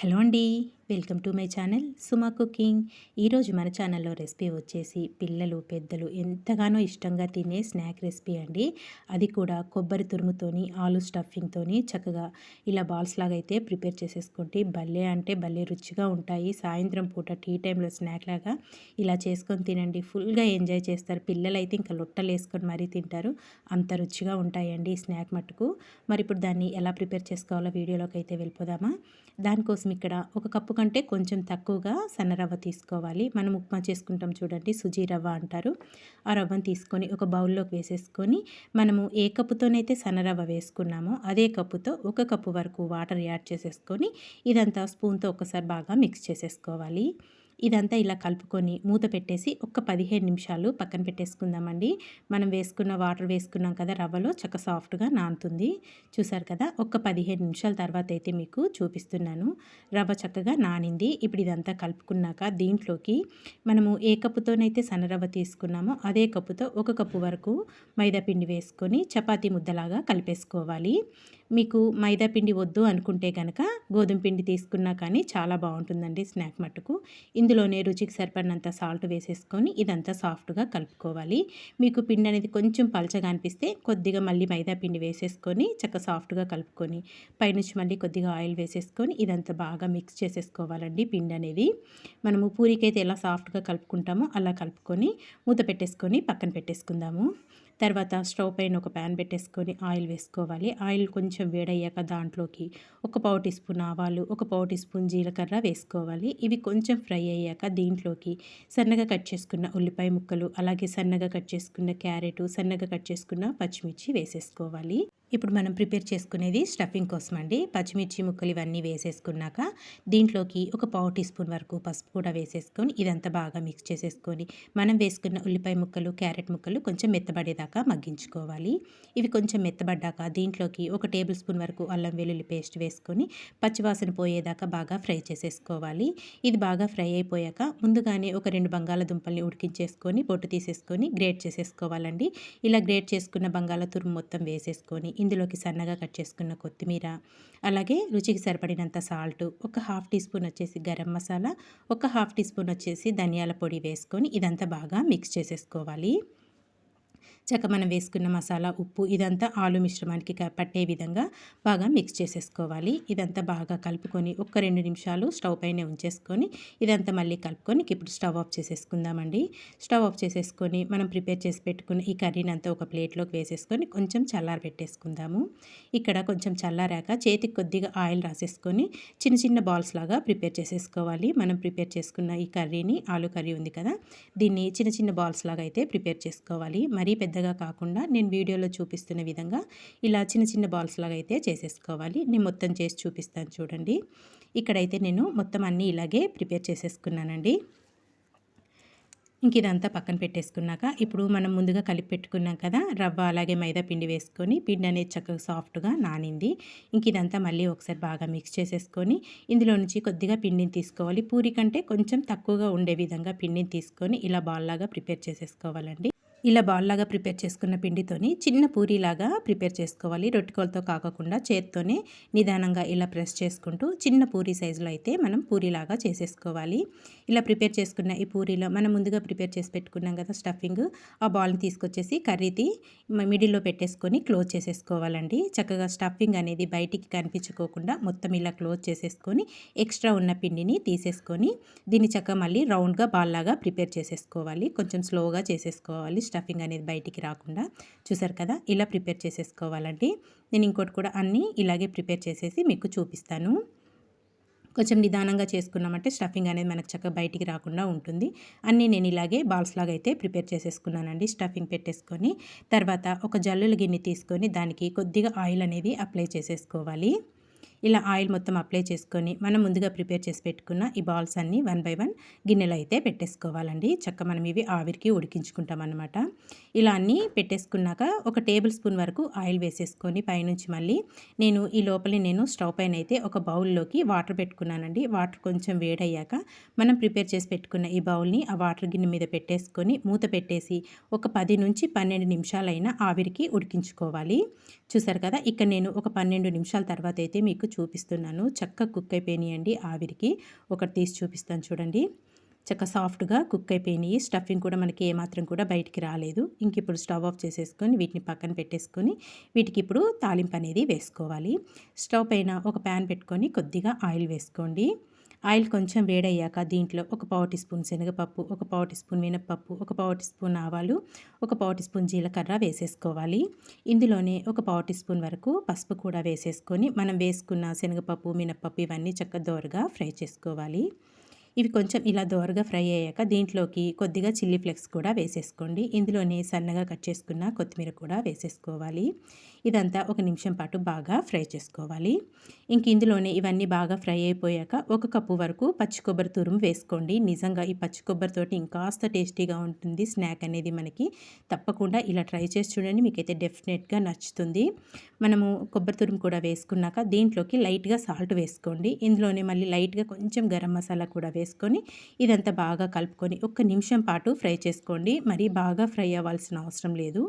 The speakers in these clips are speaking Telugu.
హలో అండి, welcome to my channel Suma cooking. ఈరోజు మన ఛానల్లో రెసిపీ వచ్చేసి పిల్లలు పెద్దలు ఎంతగానో ఇష్టంగా తినే స్నాక్ రెసిపీ అండి. అది కూడా కొబ్బరి తురుముతోని ఆలు స్టఫింగ్తోని చక్కగా ఇలా బాల్స్ లాగా అయితే ప్రిపేర్ చేసేసుకోండి. భలే అంటే భలే రుచిగా ఉంటాయి. సాయంత్రం పూట టీ టైంలో స్నాక్ లాగా ఇలా చేసుకొని తినండి. ఫుల్గా ఎంజాయ్ చేస్తారు. పిల్లలు అయితే ఇంకా లొట్టలు వేసుకొని మరీ తింటారు. అంత రుచిగా ఉంటాయండి ఈ స్నాక్ మట్టుకు. మరి ఇప్పుడు దాన్ని ఎలా ప్రిపేర్ చేసుకోవాలో వీడియోలోకి అయితే వెళ్ళిపోదామా. దానికోసం ఇక్కడ ఒక కప్పు కంటే కొంచెం తక్కువగా సన్న రవ్వ తీసుకోవాలి. మనం ఉప్మా చేసుకుంటాం చూడండి, సుజీ రవ్వ అంటారు. ఆ రవ్వను తీసుకొని ఒక బౌల్లోకి వేసేసుకొని మనము ఏ కప్పుతోనైతే సన్న రవ్వ వేసుకున్నామో అదే కప్పుతో ఒక కప్పు వరకు వాటర్ యాడ్ చేసేసుకొని ఇదంతా స్పూన్తో ఒకసారి బాగా మిక్స్ చేసేసుకోవాలి. ఇదంతా ఇలా కలుపుకొని మూత పెట్టేసి ఒక 15 నిమిషాలు పక్కన పెట్టేసుకుందామండి. మనం వేసుకున్న వాటర్ వేసుకున్నాం కదా, రవ్వలో చక్క సాఫ్ట్గా నానుతుంది. చూసారు కదా, ఒక 15 నిమిషాల తర్వాత అయితే మీకు చూపిస్తున్నాను. రవ్వ చక్కగా నానింది. ఇప్పుడు ఇదంతా కలుపుకున్నాక దీంట్లోకి మనము ఏ కప్పుతోనైతే సన్నరవ్వ తీసుకున్నామో అదే కప్పుతో ఒక కప్పు వరకు మైదా పిండి వేసుకొని చపాతీ ముద్దలాగా కలిపేసుకోవాలి. మీకు మైదా పిండి వద్దు అనుకుంటే కనుక గోధుమ పిండి తీసుకున్నా కానీ చాలా బాగుంటుందండి స్నాక్ మట్టుకు. ఇందులోనే రుచికి సరిపడినంత సాల్ట్ వేసేసుకొని ఇదంతా సాఫ్ట్గా కలుపుకోవాలి. మీకు పిండి అనేది కొంచెం పలచగా అనిపిస్తే కొద్దిగా మళ్ళీ మైదా పిండి వేసేసుకొని చక్క సాఫ్ట్గా కలుపుకొని పైనుంచి మళ్ళీ కొద్దిగా ఆయిల్ వేసేసుకొని ఇదంతా బాగా మిక్స్ చేసేసుకోవాలండి. పిండి అనేది మనము పూరికైతే ఎలా సాఫ్ట్గా కలుపుకుంటామో అలా కలుపుకొని మూత పెట్టేసుకొని పక్కన పెట్టేసుకుందాము. తర్వాత స్టవ్ పైన ఒక ప్యాన్ పెట్టేసుకొని ఆయిల్ వేసుకోవాలి. ఆయిల్ కొంచెం వేడయ్యాక దాంట్లోకి ఒక పావు టీ స్పూన్ ఆవాలు, ఒక పావు టీ స్పూన్ జీలకర్ర వేసుకోవాలి. ఇవి కొంచెం ఫ్రై అయ్యాక దీంట్లోకి సన్నగా కట్ చేసుకున్న ఉల్లిపాయ ముక్కలు, అలాగే సన్నగా కట్ చేసుకున్న క్యారెట్, సన్నగా కట్ చేసుకున్న పచ్చిమిర్చి వేసేసుకోవాలి. ఇప్పుడు మనం ప్రిపేర్ చేసుకునేది స్టఫింగ్ కోసం అండి. పచ్చిమిర్చి ముక్కలు ఇవన్నీ వేసేసుకున్నాక దీంట్లోకి ఒక పావు టీ స్పూన్ వరకు పసుపు కూడా వేసేసుకొని ఇదంతా బాగా మిక్స్ చేసేసుకొని మనం వేసుకున్న ఉల్లిపాయ ముక్కలు, క్యారెట్ ముక్కలు కొంచెం మెత్తబడేదాకా మగ్గించుకోవాలి. ఇవి కొంచెం మెత్తబడ్డాక దీంట్లోకి ఒక టేబుల్ స్పూన్ వరకు అల్లం వెల్లుల్లి పేస్ట్ వేసుకొని పచ్చివాసన పోయేదాకా బాగా ఫ్రై చేసేసుకోవాలి. ఇది బాగా ఫ్రై అయిపోయాక ముందుగానే ఒక 2 బంగాళాదుంపల్ని ఉడికించేసుకొని పొట్టు తీసేసుకొని గ్రేట్ చేసేసుకోవాలండి. ఇలా గ్రేట్ చేసుకున్న బంగాళాదుంప మొత్తం వేసేసుకొని ఇందులోకి సన్నగా కట్ చేసుకున్న కొత్తిమీర, అలాగే రుచికి సరిపడినంత సాల్ట్, ఒక హాఫ్ టీ స్పూన్ వచ్చేసి గరం మసాలా, ఒక హాఫ్ టీ స్పూన్ వచ్చేసి ధనియాల పొడి వేసుకొని ఇదంతా బాగా మిక్స్ చేసేసుకోవాలి. చక్క మనం వేసుకున్న మసాలా, ఉప్పు ఇదంతా ఆలు మిశ్రమానికి పట్టే విధంగా బాగా మిక్స్ చేసేసుకోవాలి. ఇదంతా బాగా కలుపుకొని ఒక 2 నిమిషాలు స్టవ్ పైనే ఉంచేసుకొని ఇదంతా మళ్ళీ కలుపుకొని ఇప్పుడు స్టవ్ ఆఫ్ చేసేసుకుందామండి. స్టవ్ ఆఫ్ చేసేసుకొని మనం ప్రిపేర్ చేసి పెట్టుకున్న ఈ కర్రీని అంతా ఒక ప్లేట్లోకి వేసేసుకొని కొంచెం చల్లారి పెట్టేసుకుందాము. ఇక్కడ కొంచెం చల్లారాక చేతికి కొద్దిగా ఆయిల్ రాసేసుకొని చిన్న చిన్న బాల్స్ లాగా ప్రిపేర్ చేసేసుకోవాలి. మనం ప్రిపేర్ చేసుకున్న ఈ కర్రీని, ఆలు కర్రీ ఉంది కదా, దీన్ని చిన్న చిన్న బాల్స్ లాగా అయితే ప్రిపేర్ చేసుకోవాలి. మరీ పెద్దగా కాకుండా నేను వీడియోలో చూపిస్తున్న విధంగా ఇలా చిన్న చిన్న బాల్స్ లాగా అయితే చేసేసుకోవాలి. నేను మొత్తం చేసి చూపిస్తాను చూడండి. ఇక్కడైతే నేను మొత్తం అన్నీ ఇలాగే ప్రిపేర్ చేసేసుకున్నానండి. ఇంక ఇదంతా పక్కన పెట్టేసుకున్నాక ఇప్పుడు మనం ముందుగా కలిపి పెట్టుకున్నాం కదా రవ్వ, అలాగే మైదా పిండి వేసుకొని పిండి అనేది చక్కగా సాఫ్ట్గా నానింది. ఇంక ఇదంతా మళ్ళీ ఒకసారి బాగా మిక్స్ చేసేసుకొని ఇందులో నుంచి కొద్దిగా పిండిని తీసుకోవాలి. పూరి కంటే కొంచెం తక్కువగా ఉండే విధంగా పిండిని తీసుకొని ఇలా బాల్ లాగా ప్రిపేర్ చేసేసుకోవాలండి. ఇలా బాల్ లాగా ప్రిపేర్ చేసుకున్న పిండితోని చిన్న పూరీలాగా ప్రిపేర్ చేసుకోవాలి. రొట్టెకోలతో కాకుండా చేత్తోనే నిదానంగా ఇలా ప్రెస్ చేసుకుంటూ చిన్న పూరీ సైజులో అయితే మనం పూరీలాగా చేసేసుకోవాలి. ఇలా ప్రిపేర్ చేసుకున్న ఈ పూరీలో మనం ముందుగా ప్రిపేర్ చేసి పెట్టుకున్నాం కదా స్టఫింగ్, ఆ బాల్ని తీసుకొచ్చేసి కర్రీది మిడిల్లో పెట్టేసుకొని క్లోజ్ చేసేసుకోవాలండి. చక్కగా స్టఫింగ్ అనేది బయటికి కనిపించుకోకుండా మొత్తం ఇలా క్లోజ్ చేసేసుకొని ఎక్స్ట్రా ఉన్న పిండిని తీసేసుకొని దీన్ని చక్కగా మళ్ళీ రౌండ్గా బాల్ లాగా ప్రిపేర్ చేసేసుకోవాలి. కొంచెం స్లోగా చేసేసుకోవాలి స్టఫింగ్ అనేది బయటికి రాకుండా. చూసారు కదా, ఇలా ప్రిపేర్ చేసేసుకోవాలండి. నేను ఇంకోటి కూడా అన్నీ ఇలాగే ప్రిపేర్ చేసేసి మీకు చూపిస్తాను. కొంచెం నిదానంగా చేసుకున్నామంటే స్టఫింగ్ అనేది మనకు చక్కగా బయటికి రాకుండా ఉంటుంది. అన్నీ నేను ఇలాగే బాల్స్ లాగా అయితే ప్రిపేర్ చేసేసుకున్నానండి. స్టఫింగ్ పెట్టేసుకొని తర్వాత ఒక జల్లుల గిన్నె తీసుకొని దానికి కొద్దిగా ఆయిల్ అనేది అప్లై చేసేసుకోవాలి. ఇలా ఆయిల్ మొత్తం అప్లై చేసుకొని మనం ముందుగా ప్రిపేర్ చేసి పెట్టుకున్న ఈ బాల్స్ అన్నీ 1 బై 1 గిన్నెలో అయితే పెట్టేసుకోవాలండి. చక్కగా మనం ఇవి ఆవిరికి ఉడికించుకుంటాం అన్నమాట. ఇలా అన్నీ పెట్టేసుకున్నాక ఒక టేబుల్ స్పూన్ వరకు ఆయిల్ వేసేసుకొని పైనుంచి మళ్ళీ ఈ లోపలి స్టవ్ పైన అయితే ఒక బౌల్లోకి వాటర్ పెట్టుకున్నానండి. వాటర్ కొంచెం వేడయ్యాక మనం ప్రిపేర్ చేసి పెట్టుకున్న ఈ బౌల్ని ఆ వాటర్ గిన్నె మీద పెట్టేసుకొని మూత పెట్టేసి ఒక 10 నుంచి 12 నిమిషాలైనా ఆవిరికి ఉడికించుకోవాలి. చూసారు కదా, ఇక్కడ నేను ఒక 12 నిమిషాల తర్వాత అయితే మీకు చూపిస్తున్నాను. చక్కగా కుక్ అయిపోయినాయండి ఆవిరికి. ఒకటి తీసి చూపిస్తాను చూడండి. చక్కగా సాఫ్ట్గా కుక్ అయిపోయినాయి. స్టఫింగ్ కూడా మనకి ఏమాత్రం కూడా బయటికి రాలేదు. ఇంక ఇప్పుడు స్టవ్ ఆఫ్ చేసేసుకొని వీటిని పక్కన పెట్టేసుకొని వీటికి ఇప్పుడు తాలింపు అనేది వేసుకోవాలి. స్టవ్ పైన ఒక ప్యాన్ పెట్టుకొని కొద్దిగా ఆయిల్ వేసుకోండి. ఆయిల్ కొంచెం వేడయ్యాక దీంట్లో ఒక పావు టీ స్పూన్ శనగపప్పు, ఒక పావు టీ స్పూన్ మినప్పప్పు, ఒక పావు టీ స్పూన్ ఆవాలు, ఒక పావు టీ స్పూన్ జీలకర్ర వేసేసుకోవాలి. ఇందులోనే ఒక పావు టీ స్పూన్ వరకు పసుపు కూడా వేసేసుకొని మనం వేసుకున్న శనగపప్పు, మినప్పప్పు ఇవన్నీ చక్కగా దోరగా ఫ్రై చేసుకోవాలి. ఇవి కొంచెం ఇలా దోరగా ఫ్రై అయ్యాక దీంట్లోకి కొద్దిగా చిల్లీ ఫ్లేక్స్ కూడా వేసేసుకోండి. ఇందులోనే సన్నగా కట్ చేసుకున్న కొత్తిమీర కూడా వేసేసుకోవాలి. ఇదంతా ఒక నిమిషం పాటు బాగా ఫ్రై చేసుకోవాలి. ఇంక ఇందులోనే ఇవన్నీ బాగా ఫ్రై అయిపోయాక ఒక కప్పు వరకు పచ్చి కొబ్బరి తురుము వేసుకోండి. నిజంగా ఈ పచ్చి కొబ్బరితోటి ఇంకాస్త టేస్టీగా ఉంటుంది స్నాక్ అనేది మనకి. తప్పకుండా ఇలా ట్రై చేసి చూడండి, మీకైతే డెఫినెట్గా నచ్చుతుంది. మనము కొబ్బరి తురుము కూడా వేసుకున్నాక దీంట్లోకి లైట్గా సాల్ట్ వేసుకోండి. ఇందులోనే మళ్ళీ లైట్గా కొంచెం గరం మసాలా కూడా వేసుకొని ఇదంతా బాగా కలుపుకొని ఒక్క నిమిషం పాటు ఫ్రై చేసుకోండి. మరీ బాగా ఫ్రై అవ్వాల్సిన అవసరం లేదు.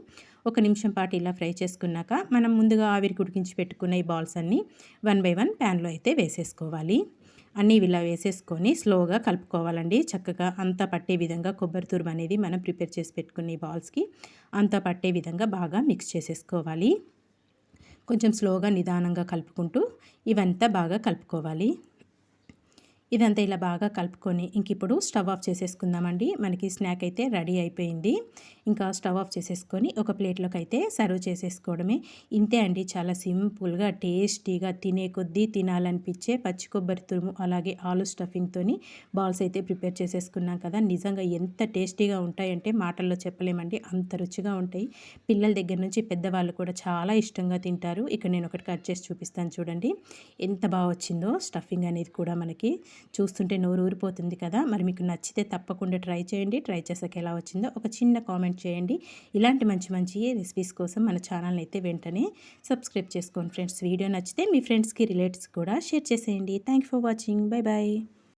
ఒక నిమిషం పాటు ఇలా ఫ్రై చేసుకున్నాక మనం ముందుగా ఆవిరికి ఉడికించి పెట్టుకున్న ఈ బాల్స్ అన్నీ 1 బై 1 ప్యాన్లో అయితే వేసేసుకోవాలి. అన్నీ ఇలా వేసేసుకొని స్లోగా కలుపుకోవాలండి. చక్కగా అంతా పట్టే విధంగా కొబ్బరి తురుము అనేది మనం ప్రిపేర్ చేసి పెట్టుకున్న ఈ బాల్స్కి అంతా పట్టే విధంగా బాగా మిక్స్ చేసేసుకోవాలి. కొంచెం స్లోగా నిదానంగా కలుపుకుంటూ ఇవంతా బాగా కలుపుకోవాలి. ఇదంతా ఇలా బాగా కలుపుకొని ఇంక ఇప్పుడు స్టవ్ ఆఫ్ చేసేసుకుందామండి. మనకి స్నాక్ అయితే రెడీ అయిపోయింది. ఇంకా స్టవ్ ఆఫ్ చేసేసుకొని ఒక ప్లేట్లోకి అయితే సర్వ్ చేసేసుకోవడమే. ఇంతే అండి, చాలా సింపుల్గా టేస్టీగా తినే కొద్దీ తినాలనిపించే పచ్చి కొబ్బరి తురుము అలాగే ఆలు స్టఫింగ్తోని బాల్స్ అయితే ప్రిపేర్ చేసేసుకున్నాం కదా. నిజంగా ఎంత టేస్టీగా ఉంటాయంటే మాటల్లో చెప్పలేమండి, అంత రుచిగా ఉంటాయి. పిల్లల దగ్గర నుంచి పెద్దవాళ్ళు కూడా చాలా ఇష్టంగా తింటారు. ఇక్కడ నేను ఒకటి కట్ చేసి చూపిస్తాను చూడండి, ఎంత బాగా వచ్చిందో. స్టఫింగ్ అనేది కూడా మనకి చూస్తుంటే నోరు ఊరిపోతుంది కదా. మరి మీకు నచ్చితే తప్పకుండా ట్రై చేయండి. ట్రై చేసాక ఎలా వచ్చిందో ఒక చిన్న కామెంట్ చేయండి. ఇలాంటి మంచి మంచి రెసిపీస్ కోసం మన ఛానల్ని అయితే వెంటనే సబ్స్క్రైబ్ చేసుకోండి ఫ్రెండ్స్. వీడియో నచ్చితే మీ ఫ్రెండ్స్కి రిలేటివ్స్ కూడా షేర్ చేసేయండి. Thank for watching. Bye bye.